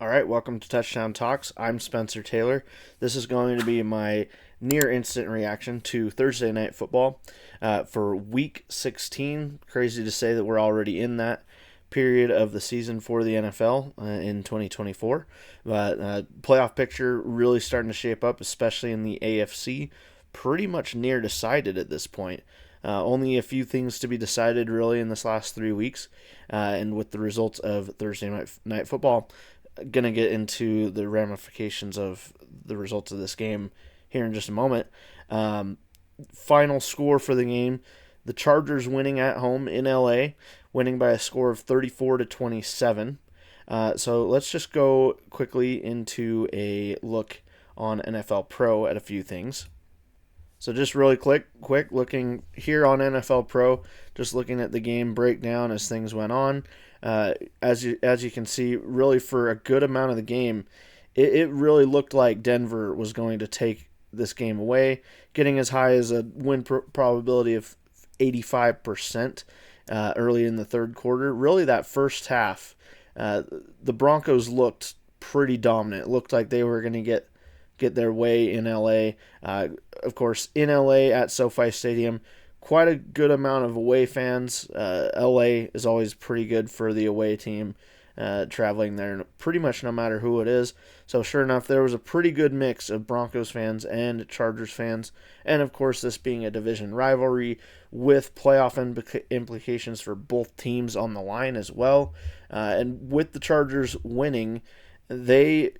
All right, welcome to Touchdown Talks. I'm Spencer Taylor. This is going to be my near instant reaction to Thursday Night Football for Week 16. Crazy to say that we're already in that period of the season for the NFL in 2024. But playoff picture really starting to shape up, especially in the AFC. Pretty much near decided at this point. Only a few things to be decided really in this last 3 weeks. And with the results of Thursday Night Football, going to get into the ramifications of the results of this game here in just a moment. Final score for the game, the Chargers winning at home in LA, winning by a score of 34-27. So let's just go quickly into a look on NFL Pro at a few things. So just really quick looking here on NFL Pro, just looking at the game breakdown as things went on. As you can see, really for a good amount of the game, it really looked like Denver was going to take this game away, getting as high as a win probability of 85% early in the third quarter. Really, that first half, the Broncos looked pretty dominant. It looked like they were going to get their way in LA. Of course, in LA at SoFi Stadium, quite a good amount of away fans. LA is always pretty good for the away team traveling there, pretty much no matter who it is. So sure enough, there was a pretty good mix of Broncos fans and Chargers fans. And of course, this being a division rivalry with playoff implications for both teams on the line as well. And with the Chargers winning, they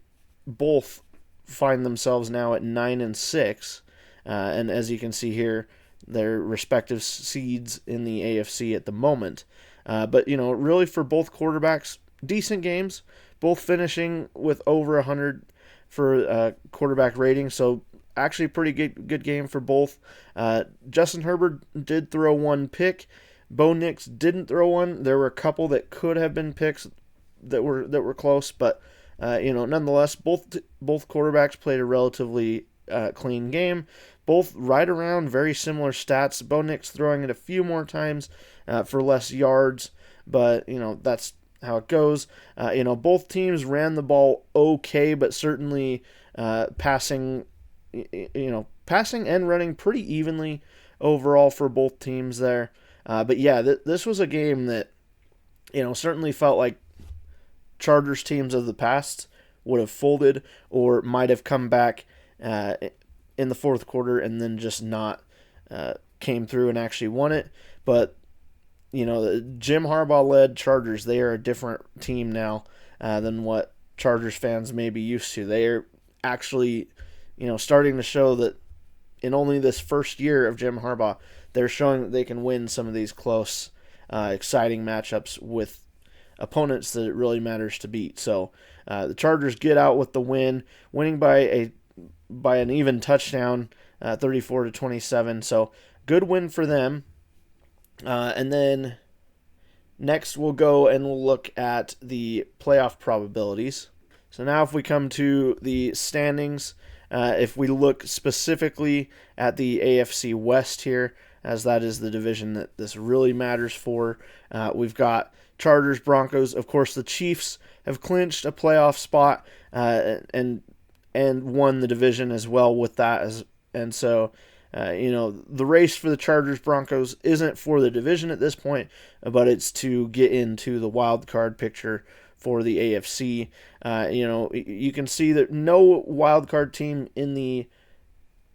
both find themselves now at 9-6. And as you can see here, their respective seeds in the AFC at the moment. But, really for both quarterbacks, decent games, both finishing with over 100 for quarterback rating. So actually pretty good game for both. Justin Herbert did throw one pick. Bo Nix didn't throw one. There were a couple that could have been picks that were close, but nonetheless, both quarterbacks played a relatively clean game. Both right around very similar stats. Bo Nix throwing it a few more times for less yards, but that's how it goes. Both teams ran the ball okay, but certainly passing and running pretty evenly overall for both teams there. But yeah, this was a game that certainly felt like Chargers teams of the past would have folded or might have come back in the fourth quarter and then just not came through and actually won it. But the Jim Harbaugh-led Chargers, they are a different team now than what Chargers fans may be used to. They are actually starting to show that in only this first year of Jim Harbaugh, they're showing that they can win some of these close, exciting matchups with opponents that it really matters to beat. So the Chargers get out with the win, winning by an even touchdown, 34-27. So good win for them. And then next we'll go and we'll look at the playoff probabilities. So now if we come to the standings, if we look specifically at the AFC West here, as that is the division that this really matters for, we've got Chargers, Broncos. Of course, the Chiefs have clinched a playoff spot and won the division as well with that. And so, the race for the Chargers, Broncos isn't for the division at this point, but it's to get into the wild card picture for the AFC. You can see that no wild card team in the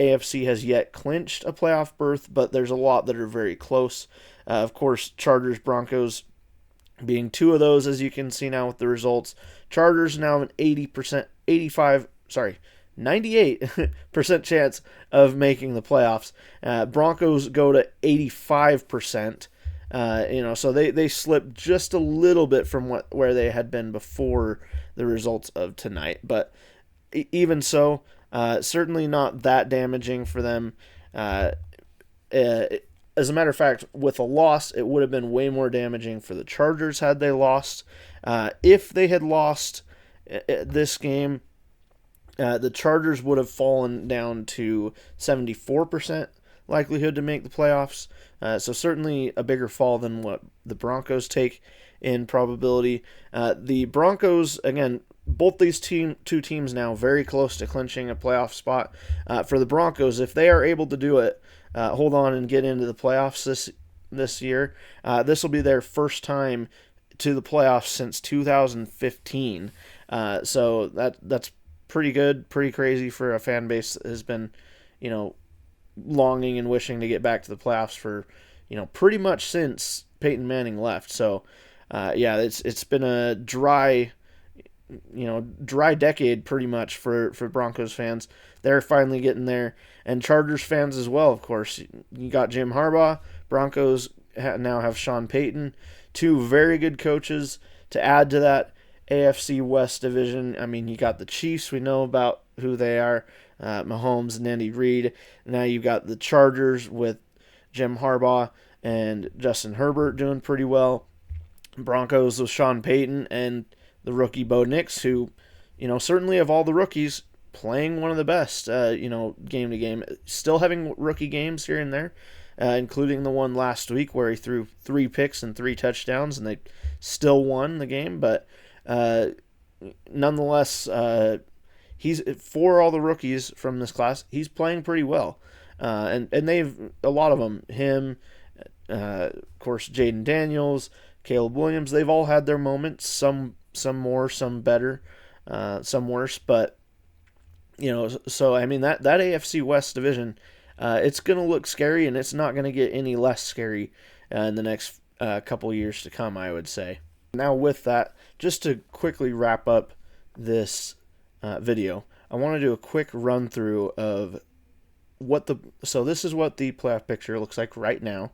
AFC has yet clinched a playoff berth, but there's a lot that are very close. Of course, Chargers, Broncos being two of those, as you can see now with the results. Chargers now have an 98% chance of making the playoffs. Broncos go to 85%. So they slipped just a little bit from where they had been before the results of tonight. But even so, certainly not that damaging for them. As a matter of fact, with a loss, it would have been way more damaging for the Chargers had they lost. If they had lost this game, the Chargers would have fallen down to 74% likelihood to make the playoffs. So certainly a bigger fall than what the Broncos take in probability. The Broncos, again, both these two teams now very close to clinching a playoff spot. For the Broncos, if they are able to do it, hold on and get into the playoffs this year, this will be their first time to the playoffs since 2015. So that's pretty good, pretty crazy for a fan base that has been, longing and wishing to get back to the playoffs for, pretty much since Peyton Manning left. So, it's been a dry decade pretty much for Broncos fans. They're finally getting there, and Chargers fans as well, of course. You got Jim Harbaugh. Broncos now have Sean Payton, two very good coaches to add to that AFC West division. I mean, you got the Chiefs. We know about who they are, Mahomes and Andy Reid. Now you've got the Chargers with Jim Harbaugh and Justin Herbert doing pretty well. Broncos with Sean Payton and the rookie Bo Nix, who, certainly of all the rookies, playing one of the best, game to game. Still having rookie games here and there, including the one last week where he threw 3 picks and 3 touchdowns, and they still won the game. But nonetheless, he's, for all the rookies from this class, he's playing pretty well. And they've, a lot of them, him, of course, Jaden Daniels, Caleb Williams, they've all had their moments, some more, some better, some worse. But, so, I mean, that AFC West division, it's going to look scary, and it's not going to get any less scary in the next couple years to come, I would say. Now with that, just to quickly wrap up this video, I want to do a quick run through of so this is what the playoff picture looks like right now.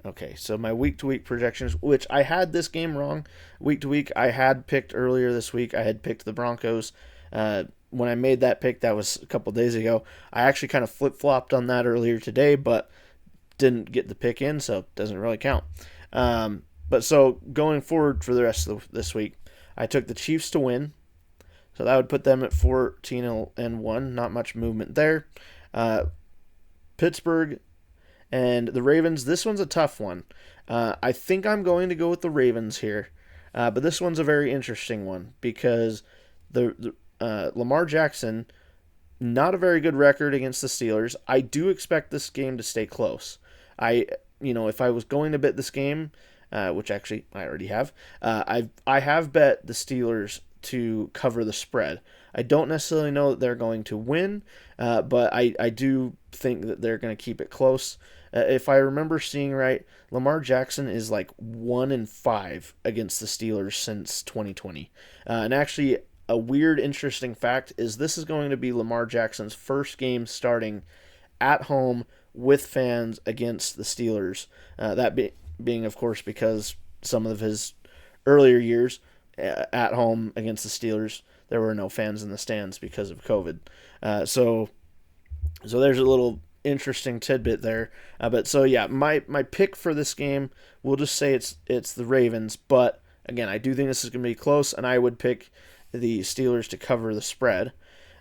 Okay, so my week-to-week projections, which I had this game wrong. Week-to-week, I had picked earlier this week. I had picked the Broncos. When I made that pick, that was a couple days ago. I actually kind of flip-flopped on that earlier today, but didn't get the pick in, so it doesn't really count. But so going forward for the rest of this week, I took the Chiefs to win. So that would put them at 14-1. Not much movement there. Pittsburgh and the Ravens, this one's a tough one. I think I'm going to go with the Ravens here. But this one's a very interesting one because the Lamar Jackson, not a very good record against the Steelers. I do expect this game to stay close. If I was going to bet this game, which actually I already have, I have bet the Steelers to cover the spread. I don't necessarily know that they're going to win, but I do think that they're going to keep it close. If I remember seeing right, Lamar Jackson is like 1-5 against the Steelers since 2020. And actually, a weird, interesting fact is this is going to be Lamar Jackson's first game starting at home with fans against the Steelers. Being, of course, because some of his earlier years at home against the Steelers, there were no fans in the stands because of COVID. So there's a little interesting tidbit there. My pick for this game, we'll just say it's the Ravens. But again, I do think this is going to be close, and I would pick the Steelers to cover the spread.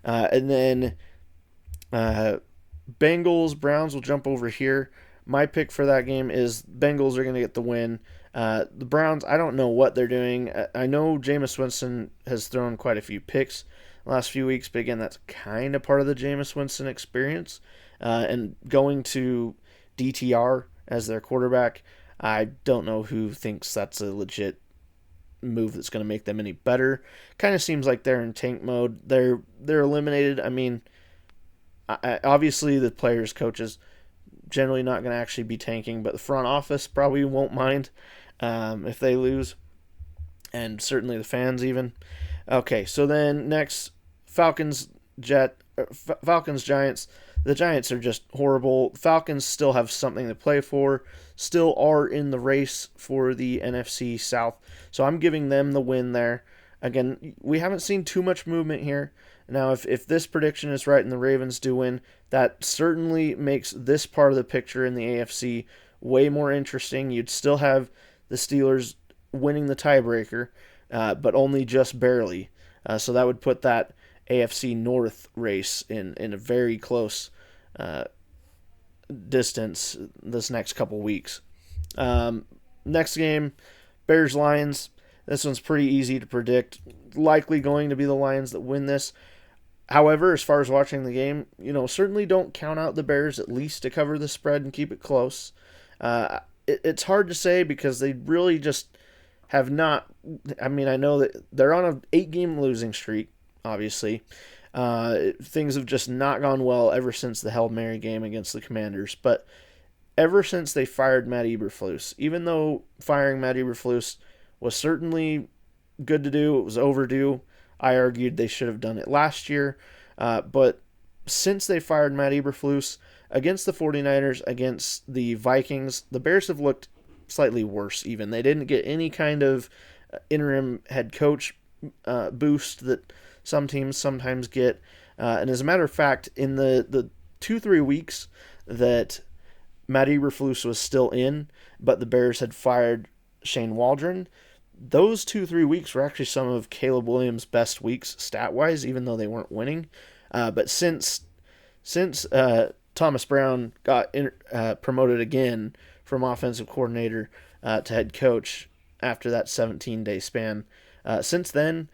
And then Bengals, Browns will jump over here. My pick for that game is Bengals are going to get the win. The Browns, I don't know what they're doing. I know Jameis Winston has thrown quite a few picks the last few weeks, but again, that's kind of part of the Jameis Winston experience. And going to DTR as their quarterback, I don't know who thinks that's a legit move that's going to make them any better. Kind of seems like they're in tank mode. They're eliminated. I mean, obviously the players, coaches, generally not going to actually be tanking, but the front office probably won't mind if they lose, and certainly the fans even. Okay, so then next, Falcons, Giants. The Giants are just horrible. Falcons still have something to play for, still are in the race for the NFC South, so I'm giving them the win there. Again, we haven't seen too much movement here. Now, if this prediction is right and the Ravens do win, that certainly makes this part of the picture in the AFC way more interesting. You'd still have the Steelers winning the tiebreaker, but only just barely. So that would put that AFC North race in a very close distance this next couple weeks. Next game, Bears-Lions. This one's pretty easy to predict. Likely going to be the Lions that win this. However, as far as watching the game, certainly don't count out the Bears at least to cover the spread and keep it close. It's hard to say because they really just have not. I mean, I know that they're on an 8-game losing streak, obviously. Things have just not gone well ever since the Hail Mary game against the Commanders. But ever since they fired Matt Eberflus, even though firing Matt Eberflus was certainly good to do, it was overdue. I argued they should have done it last year. But since they fired Matt Eberflus against the 49ers, against the Vikings, the Bears have looked slightly worse even. They didn't get any kind of interim head coach boost that some teams sometimes get. And as a matter of fact, in the 2-3 weeks that Matt Eberflus was still in, but the Bears had fired Shane Waldron, those 2-3 weeks were actually some of Caleb Williams' best weeks stat-wise, even though they weren't winning. But since Thomas Brown got promoted again from offensive coordinator to head coach after that 17-day span, since then,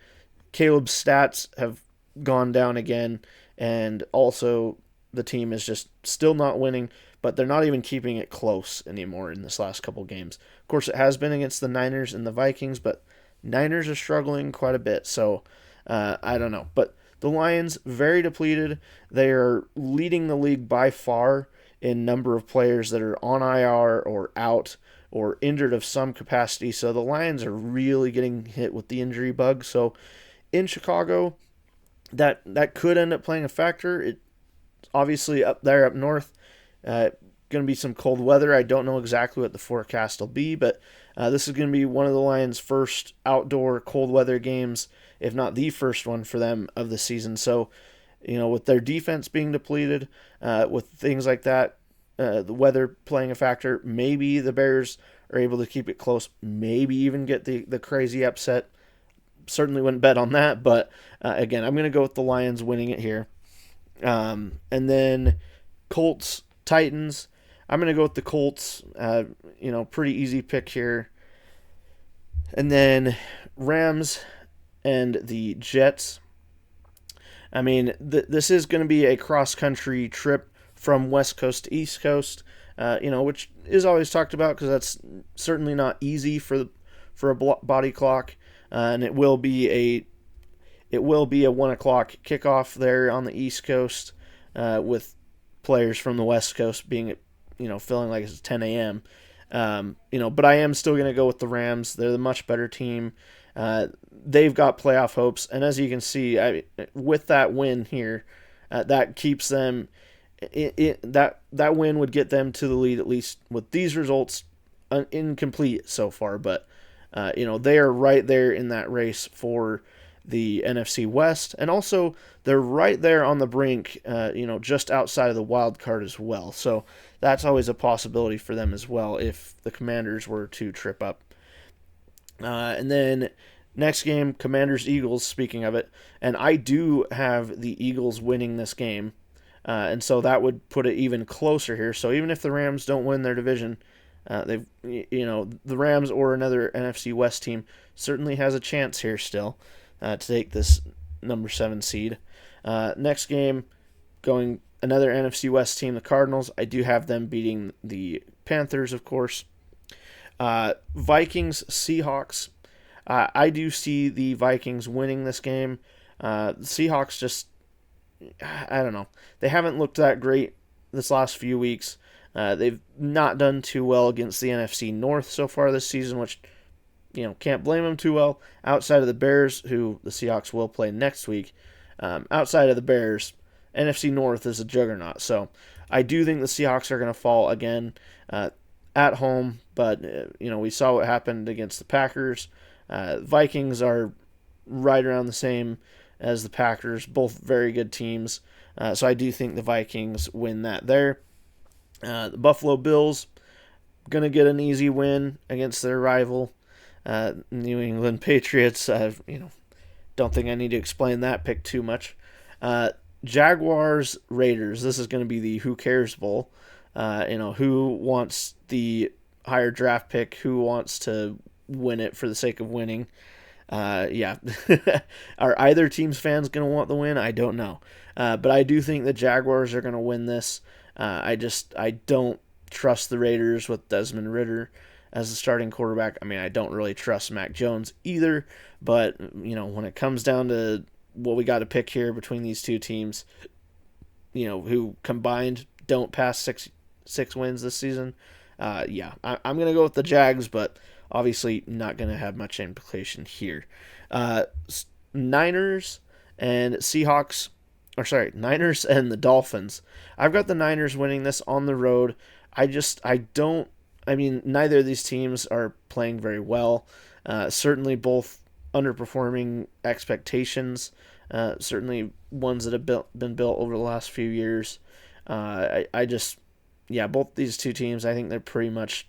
Caleb's stats have gone down again, and also the team is just still not winning, but they're not even keeping it close anymore in this last couple games. Of course, it has been against the Niners and the Vikings, but Niners are struggling quite a bit, so I don't know. But the Lions, very depleted. They are leading the league by far in number of players that are on IR or out or injured of some capacity, so the Lions are really getting hit with the injury bug. So in Chicago, that could end up playing a factor. It's obviously up there up north. Going to be some cold weather. I don't know exactly what the forecast will be, but this is going to be one of the Lions' first outdoor cold weather games, if not the first one for them of the season. So, with their defense being depleted, with things like that, the weather playing a factor, maybe the Bears are able to keep it close, maybe even get the crazy upset. Certainly wouldn't bet on that, but again, I'm going to go with the Lions winning it here. And then Colts, Titans. I'm going to go with the Colts. Pretty easy pick here. And then Rams and the Jets. I mean, this is going to be a cross-country trip from West Coast to East Coast, which is always talked about because that's certainly not easy for a body clock. And it will be a 1 o'clock kickoff there on the East Coast, with players from the West Coast being, feeling like it's 10 a.m. But I am still going to go with the Rams. They're the much better team. They've got playoff hopes, and as you can see, with that win here, that keeps them. That win would get them to the lead, at least with these results, incomplete so far. But they are right there in that race for the NFC West, and also they're right there on the brink, just outside of the wild card as well. So that's always a possibility for them as well if the Commanders were to trip up. And then next game, Commanders-Eagles, speaking of it, and I do have the Eagles winning this game, and so that would put it even closer here. So even if the Rams don't win their division, the Rams or another NFC West team certainly has a chance here still to take this number 7 seed. Next game, going another NFC West team, the Cardinals. I do have them beating the Panthers, of course. Vikings, Seahawks. I do see the Vikings winning this game. The Seahawks just, I don't know. They haven't looked that great this last few weeks. They've not done too well against the NFC North so far this season, which, can't blame them too well. Outside of the Bears, who the Seahawks will play next week, outside of the Bears, NFC North is a juggernaut. So I do think the Seahawks are going to fall again at home, but, we saw what happened against the Packers. Vikings are right around the same as the Packers, both very good teams. So I do think the Vikings win that there. The Buffalo Bills going to get an easy win against their rival, New England Patriots. Don't think I need to explain that pick too much. Jaguars, Raiders. This is going to be the Who Cares Bowl. Who wants the higher draft pick? Who wants to win it for the sake of winning. Yeah. Are either team's fans going to want the win? I don't know. But I do think the Jaguars are going to win this. I don't trust the Raiders with Desmond Ridder as the starting quarterback. I mean, I don't really trust Mac Jones either. But, when it comes down to what we got to pick here between these two teams, who combined don't pass six wins this season, I'm going to go with the Jags, but obviously not going to have much implication here. Niners and Seahawks, Niners and the Dolphins. I've got the Niners winning this on the road. Neither of these teams are playing very well. Certainly both underperforming expectations. Certainly ones that have been built over the last few years. Both these two teams, I think they're pretty much,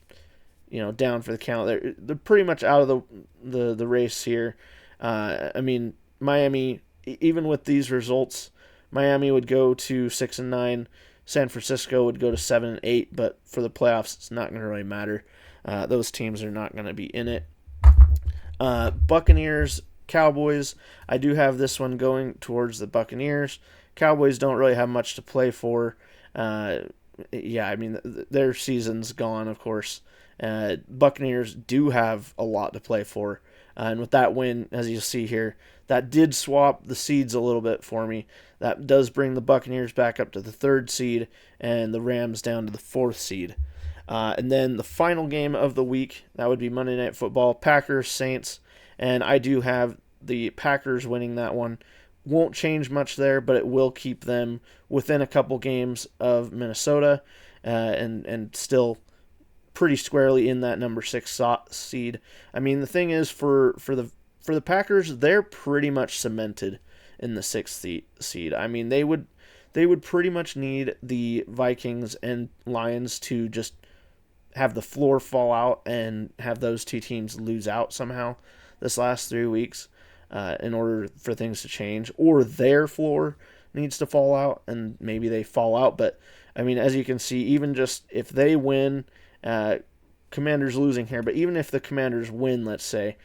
down for the count. They're pretty much out of the race here. Miami, even with these results, Miami would go to 6-9. San Francisco would go to 7-8, but for the playoffs, it's not going to really matter. Those teams are not going to be in it. Buccaneers, Cowboys. I do have this one going towards the Buccaneers. Cowboys don't really have much to play for. Their season's gone, of course. Buccaneers do have a lot to play for. And with that win, as you see here, that did swap the seeds a little bit for me. That does bring the Buccaneers back up to the 3rd seed and the Rams down to the 4th seed. And then the final game of the week, that would be Monday Night Football, Packers, Saints. And I do have the Packers winning that one. Won't change much there, but it will keep them within a couple games of Minnesota and still pretty squarely in that number 6 seed. I mean, the thing is, for the Packers, they're pretty much cemented in the 6th seed. I mean, they would pretty much need the Vikings and Lions to just have the floor fall out and have those two teams lose out somehow this last 3 weeks in order for things to change, or their floor needs to fall out and maybe they fall out. But I mean, as you can see, even just if they win, Commanders losing here, but even if the Commanders win, let's say,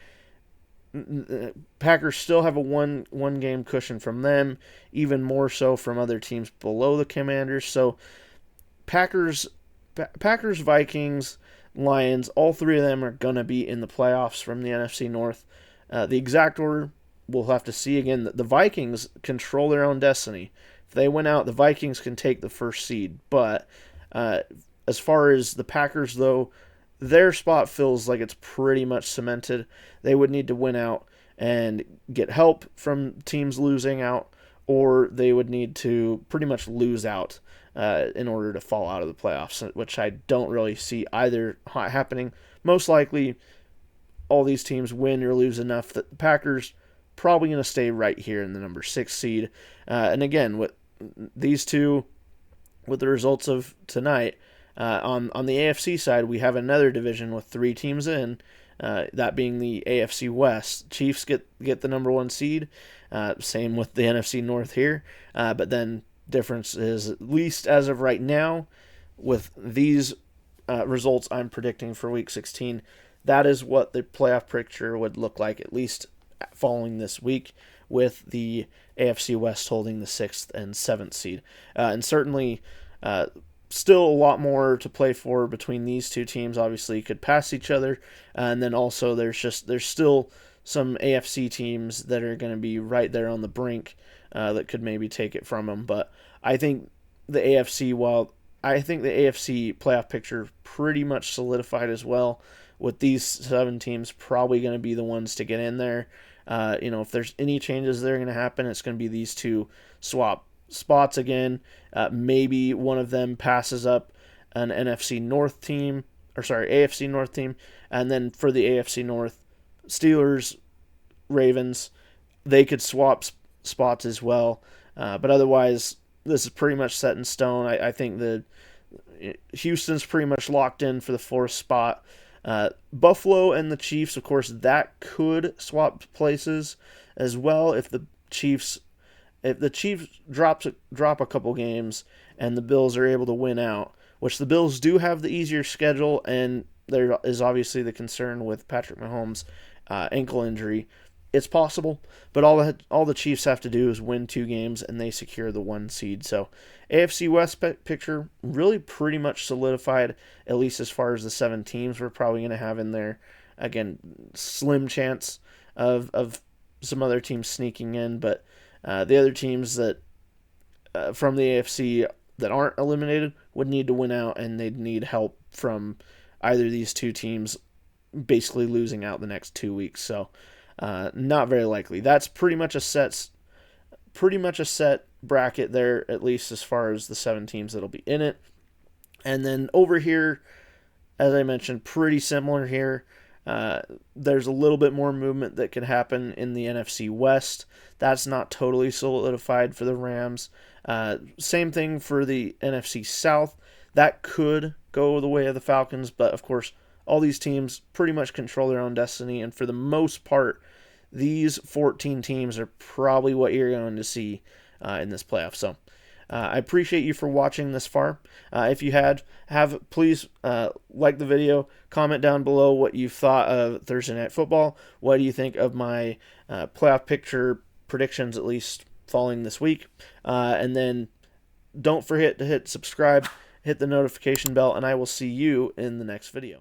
Packers still have a one game cushion from them, even more so from other teams below the Commanders. So Packers, Vikings, Lions, all three of them are going to be in the playoffs from the NFC North. The exact order, we'll have to see. Again, the Vikings control their own destiny. If they win out, the Vikings can take the 1st seed. But as far as the Packers, though, their spot feels like it's pretty much cemented. They would need to win out and get help from teams losing out, or they would need to pretty much lose out in order to fall out of the playoffs, which I don't really see either happening. Most likely, all these teams win or lose enough that the Packers probably going to stay right here in the number 6 seed. And again, with these two, with the results of tonight, on the AFC side, we have another division with 3 teams in, that being the AFC West. Chiefs get the number 1 seed, same with the NFC North here, but then difference is, at least as of right now, with these results I'm predicting for Week 16, that is what the playoff picture would look like, at least following this week, with the AFC West holding the 6th and 7th seed. And certainly still a lot more to play for between these two teams. Obviously, could pass each other, and then also there's still some AFC teams that are going to be right there on the brink that could maybe take it from them. But I think the AFC playoff picture pretty much solidified as well, with these 7 teams probably going to be the ones to get in there. If there's any changes that are going to happen, it's going to be these two swap spots again. Maybe one of them passes up an AFC North team, and then for the AFC North, Steelers, Ravens, they could swap spots as well. But otherwise, this is pretty much set in stone. I think Houston's pretty much locked in for the 4th spot. Buffalo and the Chiefs, of course, that could swap places as well if the Chiefs drop a couple games and the Bills are able to win out, which the Bills do have the easier schedule, and there is obviously the concern with Patrick Mahomes' ankle injury. It's possible, but all the Chiefs have to do is win 2 games and they secure the 1 seed. So AFC West picture really pretty much solidified, at least as far as the 7 teams we're probably going to have in there. Again, slim chance of some other teams sneaking in, but the other teams that from the AFC that aren't eliminated would need to win out, and they'd need help from either of these 2 teams basically losing out the next 2 weeks. So not very likely. That's pretty much a set bracket there, at least as far as the 7 teams that'll be in it. And then over here, as I mentioned, pretty similar here. There's a little bit more movement that could happen in the NFC West. That's not totally solidified for the Rams. Same thing for the NFC South. That could go the way of the Falcons, but of course, all these teams pretty much control their own destiny, and for the most part, these 14 teams are probably what you're going to see in this playoff. So I appreciate you for watching this far. If you please like the video, comment down below what you thought of Thursday Night Football. What do you think of my playoff picture predictions, at least following this week? And then don't forget to hit subscribe, hit the notification bell, and I will see you in the next video.